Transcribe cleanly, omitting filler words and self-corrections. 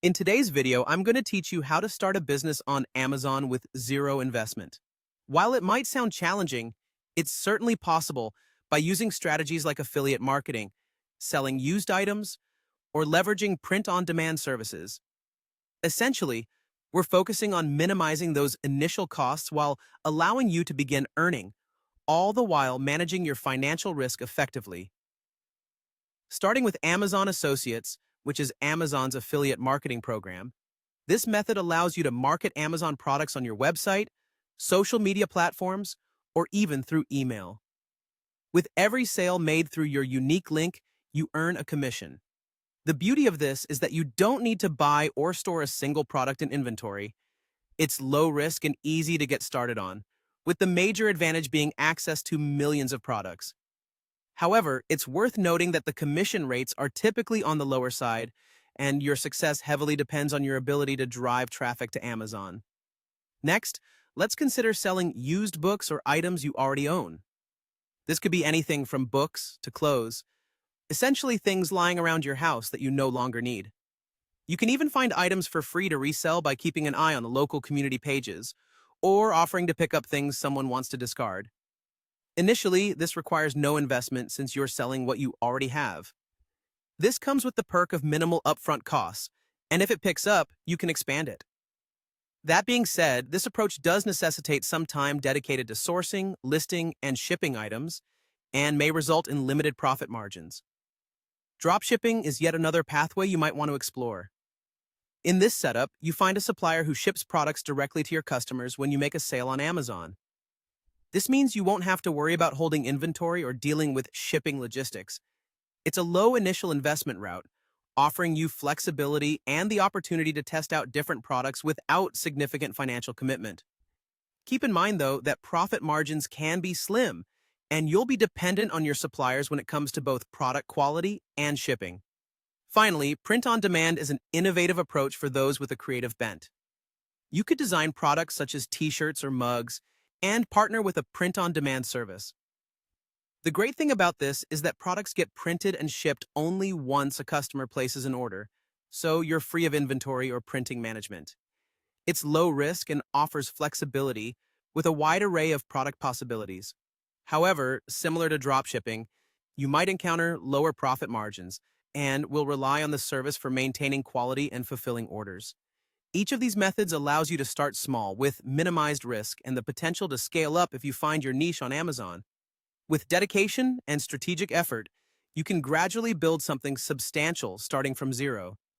In today's video, I'm going to teach you how to start a business on Amazon with zero investment. While it might sound challenging, it's certainly possible by using strategies like affiliate marketing, selling used items, or leveraging print-on-demand services. Essentially, we're focusing on minimizing those initial costs while allowing you to begin earning, all the while managing your financial risk effectively. Starting with Amazon Associates, which is Amazon's affiliate marketing program, this method allows you to market Amazon products on your website, social media platforms, or even through email. With every sale made through your unique link, you earn a commission. The beauty of this is that you don't need to buy or store a single product in inventory. It's low risk and easy to get started on, with the major advantage being access to millions of products. However, it's worth noting that the commission rates are typically on the lower side, and your success heavily depends on your ability to drive traffic to Amazon. Next, let's consider selling used books or items you already own. This could be anything from books to clothes, essentially things lying around your house that you no longer need. You can even find items for free to resell by keeping an eye on the local community pages, or offering to pick up things someone wants to discard. Initially, this requires no investment since you're selling what you already have. This comes with the perk of minimal upfront costs, and if it picks up, you can expand it. That being said, this approach does necessitate some time dedicated to sourcing, listing, and shipping items, and may result in limited profit margins. Dropshipping is yet another pathway you might want to explore. In this setup, you find a supplier who ships products directly to your customers when you make a sale on Amazon. This means you won't have to worry about holding inventory or dealing with shipping logistics. It's a low initial investment route, offering you flexibility and the opportunity to test out different products without significant financial commitment. Keep in mind, though, that profit margins can be slim, and you'll be dependent on your suppliers when it comes to both product quality and shipping. Finally, print on demand is an innovative approach for those with a creative bent. You could design products such as t-shirts or mugs and partner with a print-on-demand service. The great thing about this is that products get printed and shipped only once a customer places an order, so you're free of inventory or printing management. It's low risk and offers flexibility with a wide array of product possibilities. However, similar to dropshipping, you might encounter lower profit margins and will rely on the service for maintaining quality and fulfilling orders. Each of these methods allows you to start small with minimized risk and the potential to scale up if you find your niche on Amazon. With dedication and strategic effort, you can gradually build something substantial starting from zero.